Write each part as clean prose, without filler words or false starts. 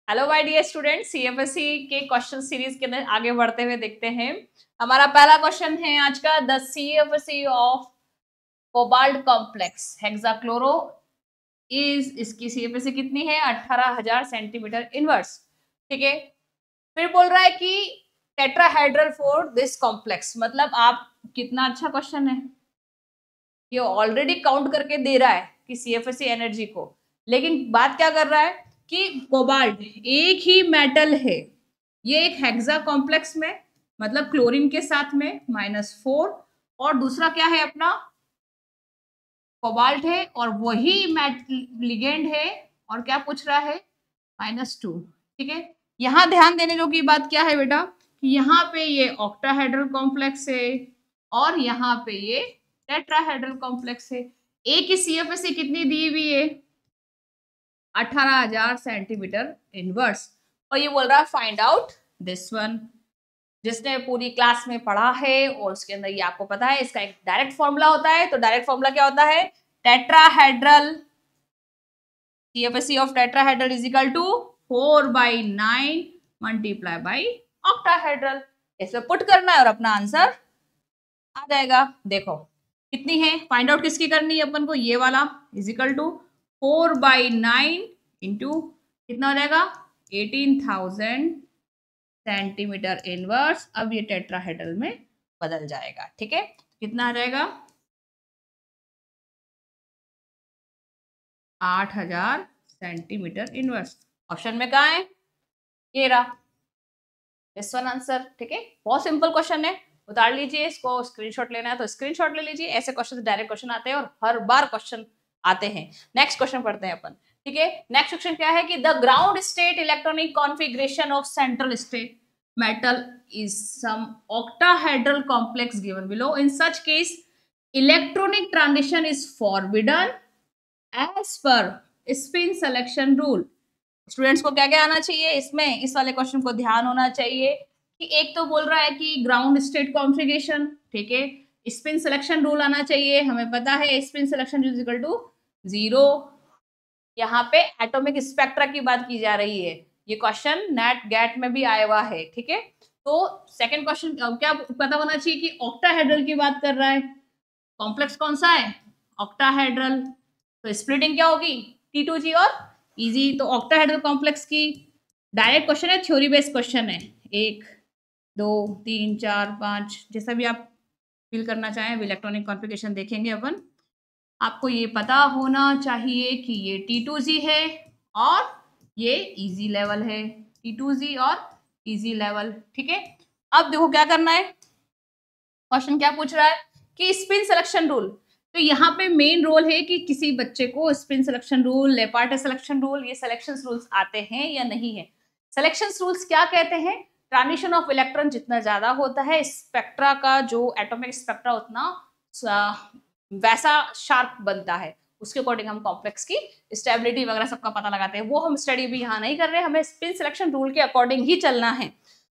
Hello my dear student, CFSC के question series के अंदर आगे बढ़ते हुए देखते हैं। हमारा पहला क्वेश्चन है आज का, the CFSC of cobalt complex हेक्साक्लोरो इसकी सीएफएससी कितनी है? 18,000 सेंटीमीटर इनवर्स। ठीक है, फिर बोल रहा है कि टेट्राहेड्रल फॉर दिस कॉम्प्लेक्स, मतलब आप कितना अच्छा क्वेश्चन है, ये ऑलरेडी काउंट करके दे रहा है कि सीएफएससी एनर्जी को, लेकिन बात क्या कर रहा है कि कोबाल्ट एक ही मेटल है, ये एक हेक्सा कॉम्प्लेक्स में, मतलब क्लोरीन के साथ में -4, और दूसरा क्या है अपना कोबाल्ट है, और वही लिगेंड है, और क्या पूछ रहा है? -2। ठीक है, यहां ध्यान देने जो की बात क्या है बेटा कि यहाँ पे ये ऑक्टाहेड्रल कॉम्प्लेक्स है और यहाँ पे ये टेट्राहेड्रल कॉम्प्लेक्स है। ए की सीएफएससी कितनी दी हुई है? 18,000 सेंटीमीटर इनवर्स, और ये बोल रहा है फाइंड आउट दिस वन। जिसने पूरी क्लास में पढ़ा है और उसके अंदर ये आपको पता है, इसका एक डायरेक्ट फॉर्मूला होता है। तो डायरेक्ट फॉर्मूला क्या होता है? Tetrahedral, CFSC of tetrahedral is equal to 4/9 multiply by octahedral. इसमें पुट करना है और अपना आंसर आ जाएगा। देखो कितनी है, फाइंड आउट किसकी करनी है अपन को? ये वाला इज इक्वल टू 4/9 इंटू कितना हो जाएगा? 18,000 सेंटीमीटर इनवर्स। अब ये टेट्राहेड्रल में बदल जाएगा। ठीक है, कितना आ जाएगा? 8,000 सेंटीमीटर इनवर्स। ऑप्शन में कहा है? ये रहा दिस वन आंसर। ठीक है, बहुत सिंपल क्वेश्चन है, उतार लीजिए इसको। स्क्रीनशॉट लेना है तो स्क्रीनशॉट ले लीजिए। ऐसे क्वेश्चन डायरेक्ट क्वेश्चन आते हैं और हर बार क्वेश्चन आते हैं। नेक्स्ट क्वेश्चन पढ़ते हैं अपन। ठीक है, नेक्स्ट क्वेश्चन क्या है कि the ground state electronic configuration of central state metal is some octahedral complex given below. In such case, electronic transition is forbidden as per spin selection rule. Students को क्या क्या आना चाहिए इसमें? इस वाले क्वेश्चन को ध्यान होना चाहिए कि एक तो बोल रहा है कि ग्राउंड स्टेट कॉन्फ़िगरेशन, ठीक है, स्पिन सिलेक्शन रूल आना चाहिए। हमें पता है spin selection is equal to 0। यहाँ पे एटॉमिक स्पेक्ट्रा की बात की जा रही है, ये क्वेश्चन नेट गेट में भी आया हुआ है। ठीक है, तो सेकंड क्वेश्चन क्या पता होना चाहिए कि ऑक्टाहेड्रल की बात कर रहा है, कॉम्प्लेक्स कौन सा है? ऑक्टाहेड्रल। तो स्प्लिटिंग क्या होगी? T2G और EG। तो ऑक्टाहेड्रल कॉम्प्लेक्स की डायरेक्ट क्वेश्चन है, थ्योरी बेस्ड क्वेश्चन है। 1 2 3 4 5 जैसा भी आप फिल करना चाहें, इलेक्ट्रॉनिक कॉन्फ़िगरेशन देखेंगे अपन। आपको ये पता होना चाहिए कि ये T2G है और ये इजी लेवल है, T2G और इजी लेवल। ठीक है, अब देखो क्या करना है, क्वेश्चन क्या पूछ रहा है कि स्पिन सिलेक्शन रूल। तो यहाँ पे मेन रोल है कि किसी बच्चे को spin selection rule, Laporte selection rule, ये सिलेक्शन रूल्स आते हैं या नहीं है। सिलेक्शन रूल्स क्या कहते हैं? ट्रांजिशन ऑफ इलेक्ट्रॉन जितना ज्यादा होता है, स्पेक्ट्रा का जो एटॉमिक स्पेक्ट्रा उतना वैसा शार्प बनता है, उसके अकॉर्डिंग हम कॉम्प्लेक्स की स्टेबिलिटी वगैरह सबका पता लगाते हैं। वो हम स्टडी भी यहाँ नहीं कर रहे, हमें स्पिन सिलेक्शन रूल के अकॉर्डिंग ही चलना है।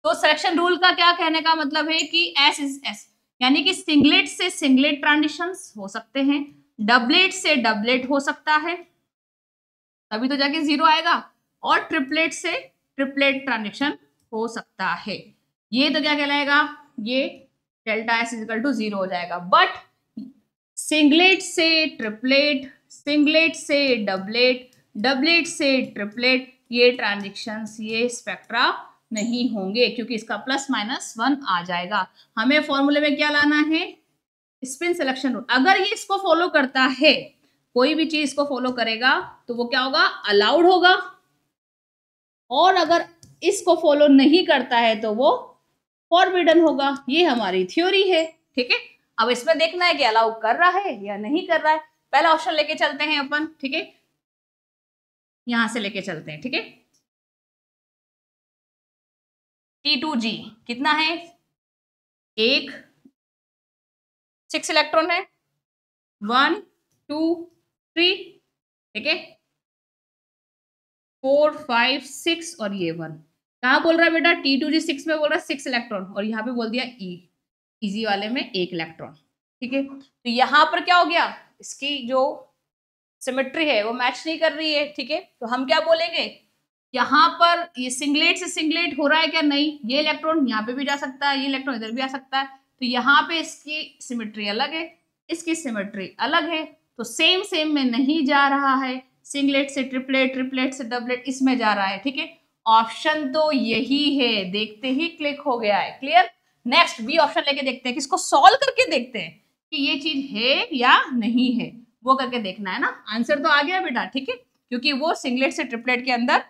तो सिलेक्शन रूल का क्या कहने का मतलब है कि एस इज एस, यानी कि सिंगलेट से सिंगलेट ट्रांजिशंस हो सकते हैं, डबलेट से डबलेट हो सकता है, तभी तो जाके 0 आएगा, और ट्रिपलेट से ट्रिपलेट ट्रांजिशन हो सकता है। ये तो क्या कहलाएगा? ये delta S is equal to 0 हो जाएगा। बट सिंगलेट से ट्रिपलेट, सिंगलेट से डबलेट, डबलेट से ट्रिपलेट, ये ट्रांजिशंस, ये स्पेक्ट्रा नहीं होंगे, क्योंकि इसका +-1 आ जाएगा। हमें फॉर्मूले में क्या लाना है? Spin selection rule. अगर ये इसको फॉलो करता है, कोई भी चीज इसको फॉलो करेगा तो वो क्या होगा? अलाउड होगा, और अगर इसको फॉलो नहीं करता है तो वो फॉरबिडन होगा। ये हमारी थ्योरी है। ठीक है, अब इसमें देखना है कि अलाउ कर रहा है या नहीं कर रहा है। पहला ऑप्शन लेके चलते हैं अपन। ठीक है, यहां से लेके चलते हैं। ठीक है, T2G कितना है? 1 6 इलेक्ट्रॉन है, 1 2 3, ठीक है, 4 5 6 और ये 1। कहाँ बोल रहा है बेटा? T2G 6 में बोल रहा है 6 इलेक्ट्रॉन, और यहाँ पे बोल दिया इजी वाले में 1 इलेक्ट्रॉन। ठीक है, तो यहाँ पर क्या हो गया? इसकी जो सिमेट्री है वो मैच नहीं कर रही है। ठीक है, तो हम क्या बोलेंगे? यहाँ पर ये सिंगलेट से सिंगलेट हो रहा है क्या? नहीं, ये इलेक्ट्रॉन यहाँ पे भी जा सकता है, ये इलेक्ट्रॉन इधर भी आ सकता है, तो यहाँ पे इसकी सिमेट्री अलग है, इसकी सिमेट्री अलग है, तो सेम सेम में नहीं जा रहा है, सिंगलेट से ट्रिपलेट, ट्रिपलेट से डबलेट इसमें जा रहा है। ठीक है, ऑप्शन तो यही है, देखते ही क्लिक हो गया है। क्लियर? नेक्स्ट बी ऑप्शन लेके देखते हैं, किसको सॉल्व करके देखते हैं कि ये चीज है या नहीं है, वो करके देखना है ना। आंसर तो आ गया बेटा, ठीक है, क्योंकि वो सिंगलेट से ट्रिपलेट के अंदर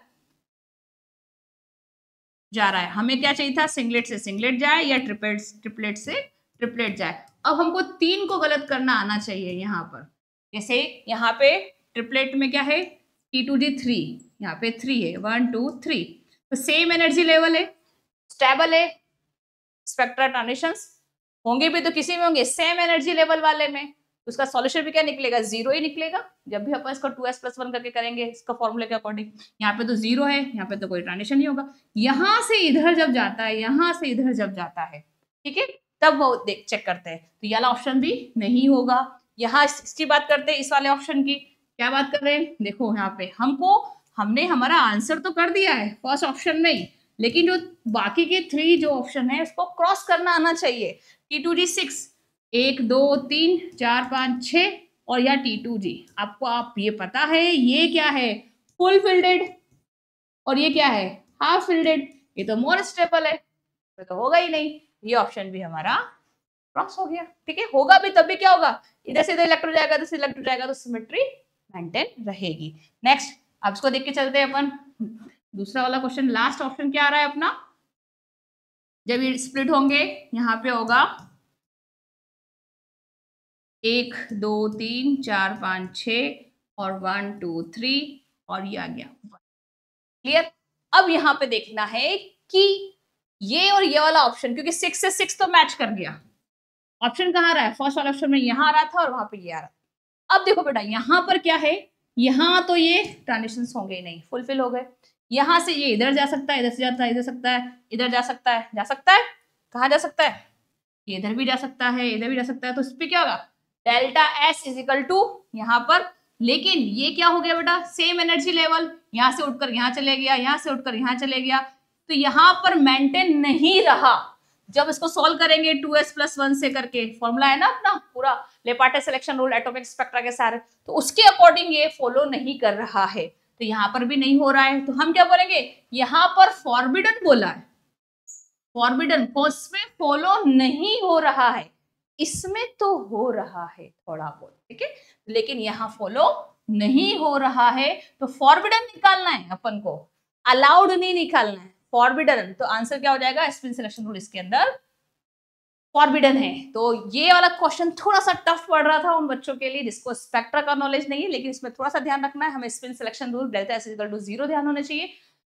जा रहा है। हमें क्या चाहिए था? सिंगलेट से सिंगलेट जाए या ट्रिपलेट से ट्रिपलेट जाए। अब हमको 3 को गलत करना आना चाहिए यहाँ पर। जैसे यहाँ पे ट्रिपलेट में क्या है? T2D3, यहाँ पे 3 है, 1 2 3, तो सेम एनर्जी लेवल है, स्टेबल है, स्पेक्ट्रा ट्रांजिशंस होंगे भी तो किसी में होंगे सेम एनर्जी लेवल वाले में, उसका सॉल्यूशन भी क्या निकलेगा? 0 ही निकलेगा। जब भी अपन इसको 2s+1 करके करेंगे इसका फॉर्मूले के अकॉर्डिंग, यहाँ पे तो 0 है, यहाँ पे तो कोई ट्रांजिशन नहीं होगा। यहाँ से इधर जब जाता है, यहाँ से इधर जब जाता है, ठीक है, तब वो देख चेक करते हैं, तो ये वाला ऑप्शन भी नहीं होगा। यहाँ इसकी बात करते हैं, इस वाले ऑप्शन की क्या बात कर रहे हैं? देखो यहाँ पे हमने हमारा आंसर तो कर दिया है फर्स्ट ऑप्शन में ही, लेकिन जो बाकी के 3 जो ऑप्शन है उसको क्रॉस करना आना चाहिए। T2G6 1 2 3 4 5 6 और या T2G, आपको आप ये पता है ये क्या है? फुल फिल्डेड, और ये क्या है? Half fielded. ये तो मोर स्टेबल है, तो होगा ही नहीं, ये ऑप्शन भी हमारा क्रॉस हो गया। ठीक है, होगा भी तब भी क्या होगा? इधर से इधर इलेक्ट्रॉन जाएगा, इधर से इलेक्ट्रॉन जाएगा, तो सिमेट्री मेंटेन रहेगी। नेक्स्ट, अब इसको देख के चलते हैं अपन। दूसरा वाला क्वेश्चन, लास्ट ऑप्शन क्या आ रहा है अपना? जब ये स्प्लिट होंगे, यहाँ पे होगा 1 2 3 4 5 6 और 1 2 3 और ये आ गया। क्लियर? अब यहाँ पे देखना है कि ये और ये वाला ऑप्शन, क्योंकि 6 से 6 तो मैच कर गया। ऑप्शन कहाँ आ रहा है? फर्स्ट वाला ऑप्शन में यहाँ आ रहा था और वहां पे ये आ रहा था। अब देखो बेटा, यहाँ पर क्या है? यहाँ तो ये ट्रांजिशंस होंगे ही नहीं, फुलफिल हो गए। यहाँ से ये इधर जा सकता है, इधर से जाता है, इधर सकता है, इधर जा सकता है, जा सकता है, कहाँ जा सकता है? ये इधर भी जा सकता है, इधर भी जा सकता है, तो इस पर क्या होगा? डेल्टा S इजिकल टू यहाँ पर, लेकिन ये क्या हो गया बेटा? सेम एनर्जी लेवल, यहाँ से उठकर यहाँ चले गया, यहाँ से उठकर यहाँ चले गया, तो यहाँ पर मेंटेन नहीं रहा। जब इसको सॉल्व करेंगे 2s+1 से करके, फॉर्मूला है ना अपना पूरा, लेपार्टे सिलेक्शन रूल एटॉमिक स्पेक्ट्रा के सारे, तो उसके अकॉर्डिंग ये फॉलो नहीं कर रहा है, तो यहाँ पर भी नहीं हो रहा है। तो हम क्या बोलेंगे? यहाँ पर फॉरबिडन बोला है, फॉरबिडन, उसमें फॉलो नहीं हो रहा है, इसमें तो हो रहा है थोड़ा बहुत, ठीक है, लेकिन यहाँ फॉलो नहीं हो रहा है, तो फॉरबिडन निकालना है अपन को, अलाउड नहीं निकालना है, फॉरबिडन। तो आंसर क्या हो जाएगा? स्पिन सिलेक्शन रूल इसके अंदर फॉरबिडन है। तो ये वाला क्वेश्चन थोड़ा सा टफ पड़ रहा था उन बच्चों के लिए जिसको स्पेक्ट्रा का नॉलेज नहीं है, लेकिन इसमें थोड़ा सा ध्यान रखना है, हमें spin selection rule delta S equal to 0 ध्यान होना चाहिए,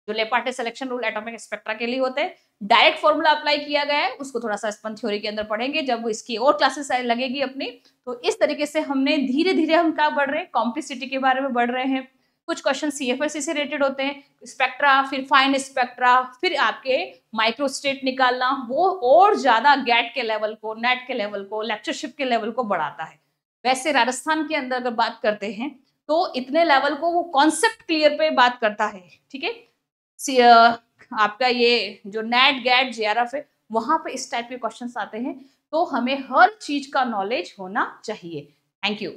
जो Laporte selection rule atomic spectra के लिए होते हैं। डायरेक्ट फॉर्मूला अप्लाई किया गया है, उसको थोड़ा सा स्पन थ्योरी के अंदर पढ़ेंगे जब इसकी और क्लासेस लगेगी अपनी। तो इस तरीके से हमने धीरे धीरे हम क्या बढ़ रहे हैं? कॉम्प्लेक्सिटी के बारे में बढ़ रहे हैं। कुछ क्वेश्चन CFSE से रिलेटेड होते हैं, स्पेक्ट्रा, फिर फाइन स्पेक्ट्रा, फिर आपके माइक्रोस्टेट निकालना, वो और ज्यादा गेट के लेवल को, नेट के लेवल को, लेक्चरशिप के लेवल को बढ़ाता है। वैसे राजस्थान के अंदर अगर बात करते हैं तो इतने लेवल को वो कॉन्सेप्ट क्लियर पे बात करता है, ठीक है। आपका ये जो नेट गेट JRF है, वहां पे इस टाइप के क्वेश्चंस आते हैं, तो हमें हर चीज का नॉलेज होना चाहिए। Thank you.